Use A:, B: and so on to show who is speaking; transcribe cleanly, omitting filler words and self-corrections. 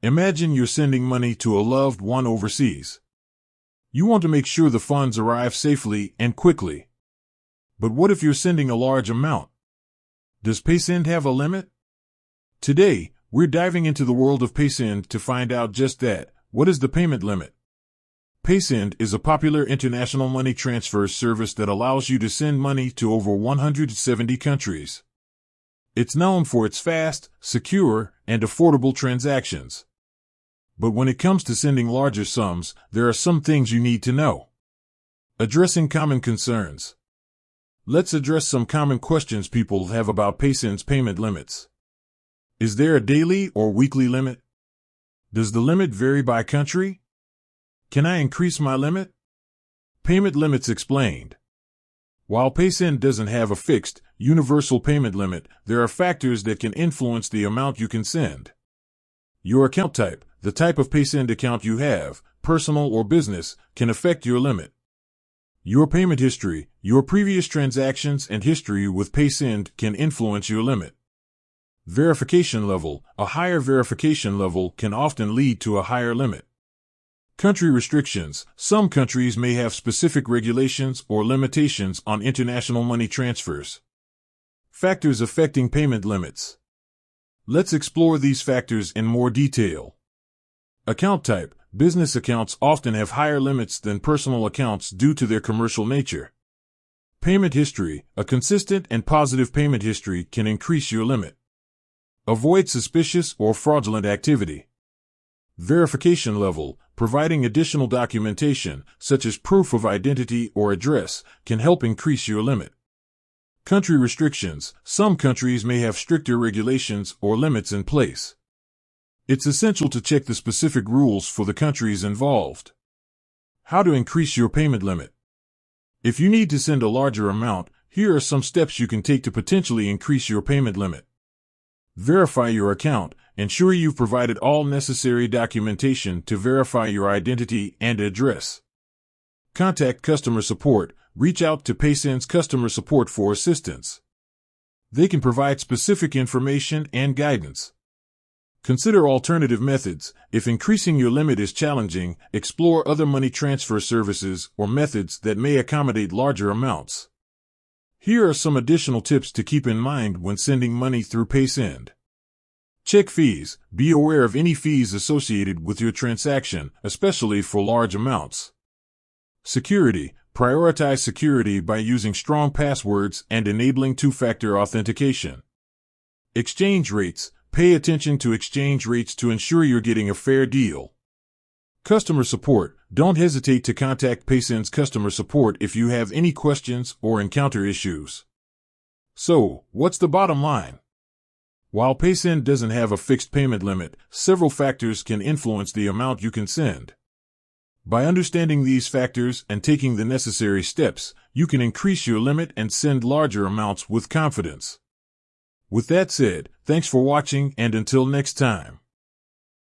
A: Imagine you're sending money to a loved one overseas. You want to make sure the funds arrive safely and quickly. But what if you're sending a large amount? Does Paysend have a limit? Today, we're diving into the world of Paysend to find out just that. What is the payment limit? Paysend is a popular international money transfer service that allows you to send money to over 170 countries. It's known for its fast, secure, and affordable transactions. But when it comes to sending larger sums, there are some things you need to know. Addressing common concerns. Let's address some common questions people have about Paysend's payment limits. Is there a daily or weekly limit? Does the limit vary by country? Can I increase my limit? Payment limits explained. While Paysend doesn't have a fixed, universal payment limit, there are factors that can influence the amount you can send. Your account type, the type of Paysend account you have, personal or business, can affect your limit. Your payment history, your previous transactions and history with Paysend can influence your limit. Verification level, a higher verification level can often lead to a higher limit. Country restrictions, some countries may have specific regulations or limitations on international money transfers. Factors affecting payment limits. Let's explore these factors in more detail. Account type, business accounts often have higher limits than personal accounts due to their commercial nature. Payment history, a consistent and positive payment history can increase your limit. Avoid suspicious or fraudulent activity. Verification level, providing additional documentation, such as proof of identity or address, can help increase your limit. Country restrictions, some countries may have stricter regulations or limits in place. It's essential to check the specific rules for the countries involved. How to increase your payment limit. If you need to send a larger amount, here are some steps you can take to potentially increase your payment limit. Verify your account. Ensure you've provided all necessary documentation to verify your identity and address. Contact customer support. Reach out to Paysend's customer support for assistance. They can provide specific information and guidance. Consider alternative methods. If increasing your limit is challenging, explore other money transfer services or methods that may accommodate larger amounts. Here are some additional tips to keep in mind when sending money through Paysend. Check fees. Be aware of any fees associated with your transaction, especially for large amounts. Security. Prioritize security by using strong passwords and enabling two-factor authentication. Exchange rates. Pay attention to exchange rates to ensure you're getting a fair deal. Customer support. Don't hesitate to contact Paysend's customer support if you have any questions or encounter issues. So, what's the bottom line? While Paysend doesn't have a fixed payment limit, several factors can influence the amount you can send. By understanding these factors and taking the necessary steps, you can increase your limit and send larger amounts with confidence. With that said, thanks for watching, and until next time.